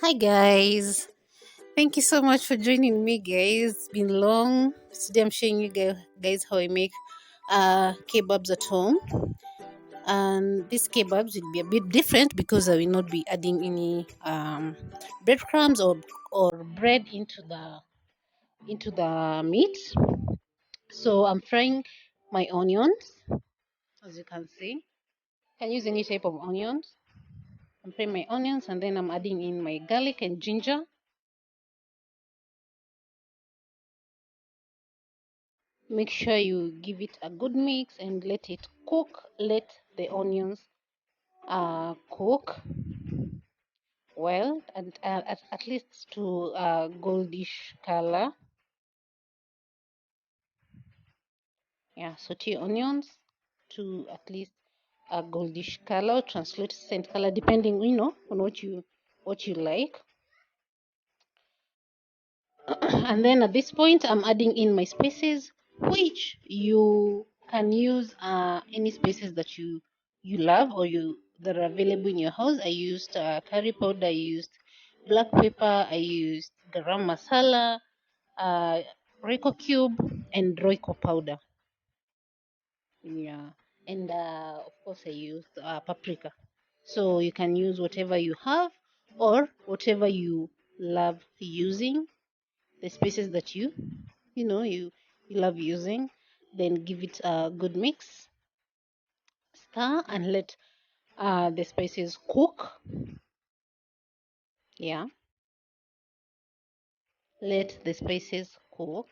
Hi guys, thank you so much for joining me, guys. It's been long. Today I'm showing you guys how I make kebabs at home, and these kebabs will be a bit different because I will not be adding any breadcrumbs or bread into the meat. So I'm frying my onions, as you can see. You can use any type of onions. I'm frying my onions, and then I'm adding in my garlic and ginger. Make sure you give it a good mix and let it cook. Let the onions cook well and at least to goldish color. Yeah, saute onions to at least a goldish color, translucent color, depending on what you like. And then at this point, I'm adding in my spices, which you can use any spices that you love or you that are available in your house. I used curry powder, I used black pepper, I used garam masala, uh, Royco cube, and Royco powder. Yeah, and of course I used paprika. So you can use whatever you have or whatever you love using, the spices that you love using. Then give it a good mix, stir, and let the spices cook. Yeah, let the spices cook.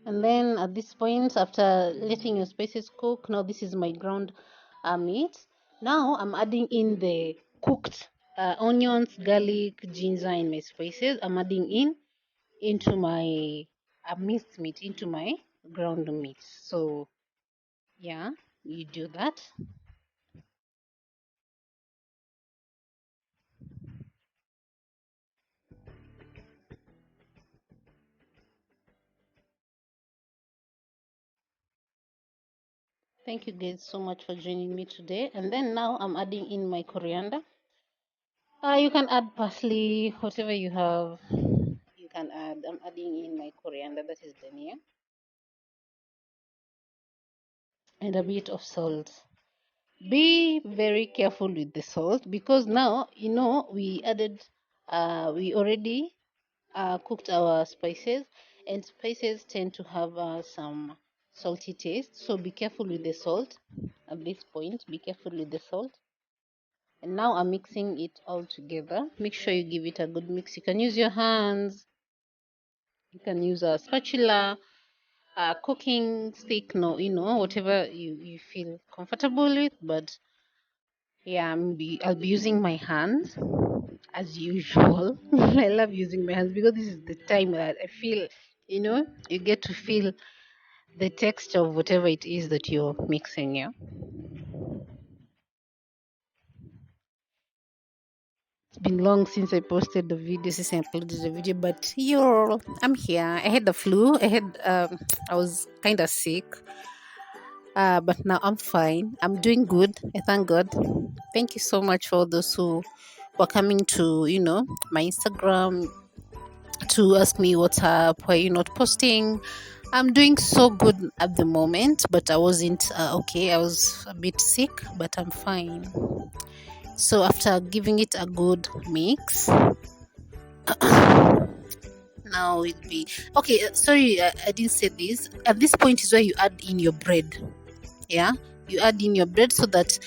And then at this point, after letting your spices cook, now this is my ground meat. Now I'm adding in the cooked onions, garlic, ginger, and my spices. I'm adding into my minced meat, into my ground meat. So yeah, you do that. Thank you guys so much for joining me today. And then now I'm adding in my coriander. You can add parsley, whatever you have. You can add. I'm adding in my coriander, that is dhania, and a bit of salt. Be very careful with the salt because now we already cooked our spices, and spices tend to have some salty taste. So be careful with the salt. At this point, be careful with the salt. And now I'm mixing it all together. Make sure you give it a good mix. You can use your hands, you can use a spatula, a cooking stick, no, whatever you feel comfortable with. But yeah, I'll be using my hands as usual. I love using my hands because this is the time that I feel, you get to feel the texture of whatever it is that you're mixing. Yeah. It's been long since I posted the video, since I uploaded the video, but I'm here. I had the flu. I was kind of sick, but now I'm fine. I'm doing good. I thank God. Thank you so much for those who were coming to, my Instagram to ask me what's up, why you not posting. I'm doing so good at the moment, but I wasn't okay. I was a bit sick, but I'm fine. So after giving it a good mix, now it'll be okay. Sorry, I didn't say this. At this point is where you add in your bread. Yeah, you add in your bread so that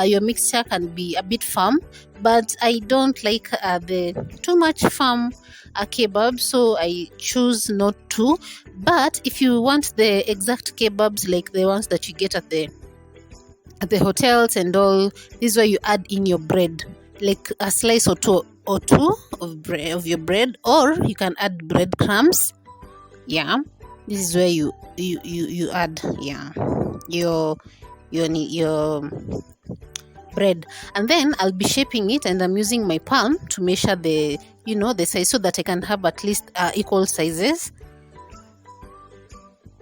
your mixture can be a bit firm. But I don't like the too much firm kebab, so I choose not to. But if you want the exact kebabs like the ones that you get at the hotels and all, this is where you add in your bread, like a slice or two of bread of your bread, or you can add breadcrumbs. Yeah, this is where you add, yeah, your your bread. And then I'll be shaping it, and I'm using my palm to measure the the size, so that I can have at least equal sizes.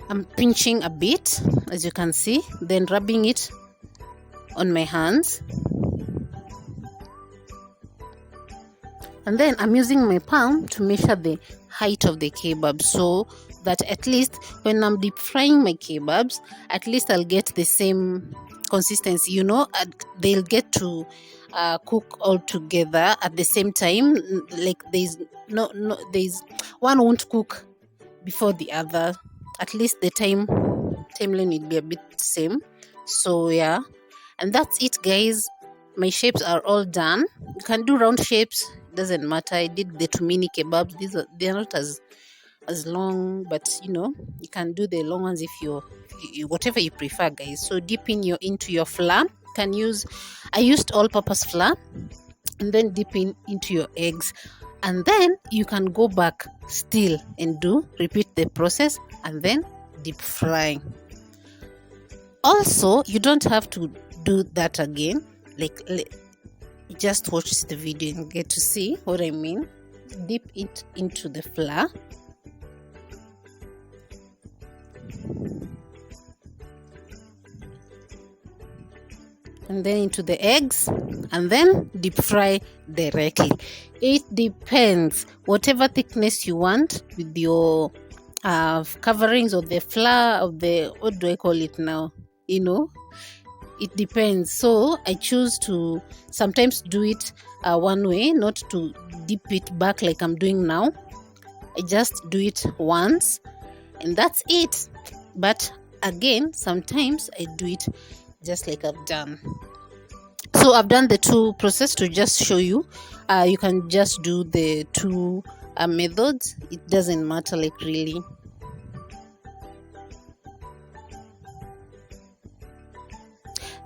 I'm pinching a bit, as you can see, then rubbing it on my hands. And then I'm using my palm to measure the height of the kebab, so that at least when I'm deep frying my kebabs, at least I'll get the same consistency, they'll get to cook all together at the same time. Like there's one won't cook before the other. At least the timeline will be a bit same. So yeah, and that's it, guys. My shapes are all done. You can do round shapes, doesn't matter. I did the two mini kebabs. They're not as long, but you can do the long ones if you whatever you prefer, guys. So dip into your flour. I used all purpose flour, and then dip into your eggs, and then you can go back still and repeat the process, and then deep frying. Also, you don't have to do that again. Just watch the video and get to see what I mean. Dip it into the flour, and then into the eggs, and then deep fry directly. It depends whatever thickness you want with your coverings of the flour, of the, what do I call it now, it depends. So I choose to sometimes do it one way, not to dip it back like I'm doing now. I just do it once, and that's it. But again, sometimes I do it just like I've done. So I've done the two process to just show you. You can just do the two methods. It doesn't matter, like, really.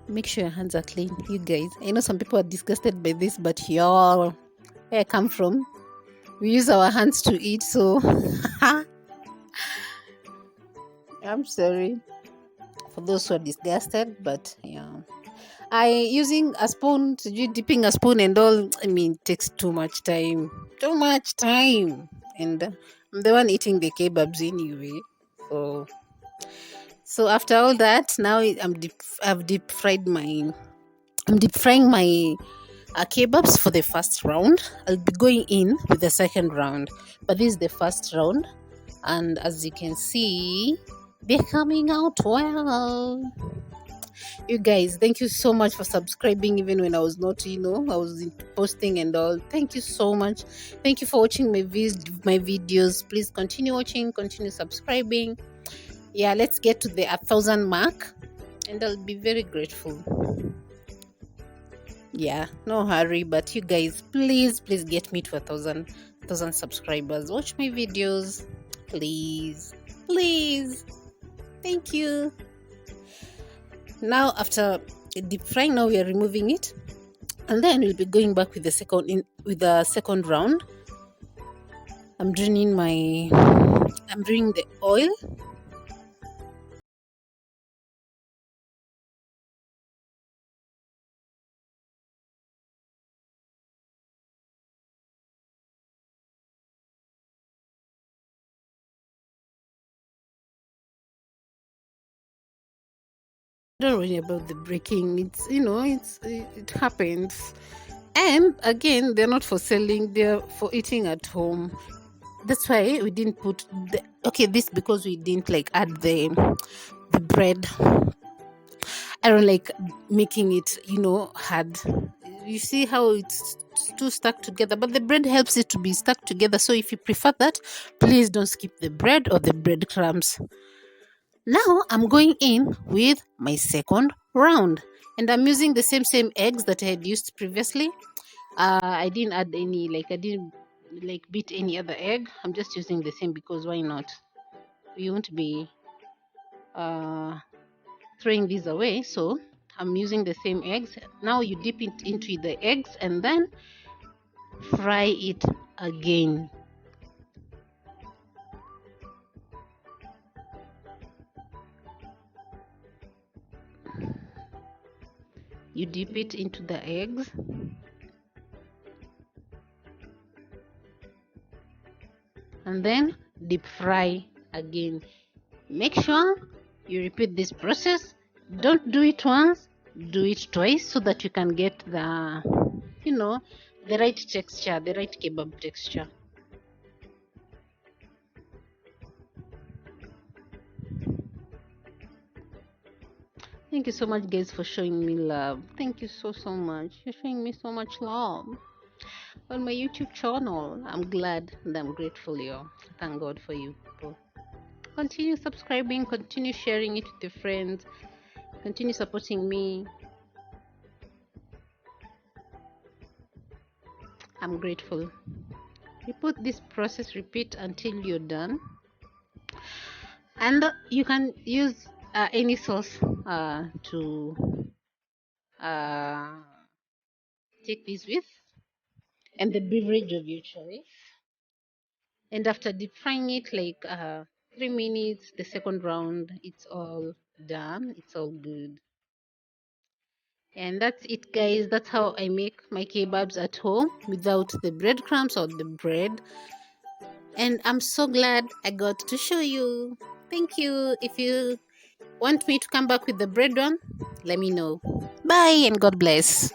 Make sure your hands are clean, you guys. I know some people are disgusted by this, but y'all, where I come from, we use our hands to eat, so I'm sorry for those who are disgusted, but yeah. Using a spoon, dipping a spoon and all, it takes too much time. And I'm the one eating the kebabs anyway. So after all that, now I'm deep frying my kebabs for the first round. I'll be going in with the second round, but this is the first round, and as you can see, they're coming out well. You guys, thank you so much for subscribing, even when I was not, I was posting and all. Thank you so much. Thank you for watching my videos. Please continue watching, continue subscribing. Yeah, let's get to the 1,000 mark, and I'll be very grateful. Yeah, no hurry, but you guys, please get me to 1,000 subscribers. Watch my videos, please. Thank you. Now, after deep frying, now we are removing it, and then we'll be going back with the second round. I'm draining the oil. Don't worry about the breaking. It happens. And again, they're not for selling, they're for eating at home. That's why we didn't put this, because we didn't add the bread. I don't like making it hard. You see how it's too stuck together, but the bread helps it to be stuck together. So if you prefer that, please don't skip the bread or the breadcrumbs. Now I'm going in with my second round, and I'm using the same eggs that I had used previously. I didn't add any, I didn't beat any other egg. I'm just using the same, because why not? We won't be throwing these away, so I'm using the same eggs. Now you dip it into the eggs and then fry it again. you dip it into the eggs. And then deep fry again. Make sure you repeat this process. Don't do it once, do it twice so that you can get the right texture, the right kebab texture. Thank you so much, guys, for showing me love. Thank you so much. You're showing me so much love on my YouTube channel. I'm glad and I'm grateful, yo. Thank God for you people. Continue subscribing, continue sharing it with your friends, continue supporting me. I'm grateful. Repeat this process, repeat until you're done. And you can use any sauce to uh, take this with, and the beverage of your choice. And after deep frying it like 3 minutes, the second round, it's all done. It's all good. And that's it, guys. That's how I make my kebabs at home without the breadcrumbs or the bread. And I'm so glad I got to show you. Thank you. If you want me to come back with the bread one, let me know. Bye and God bless.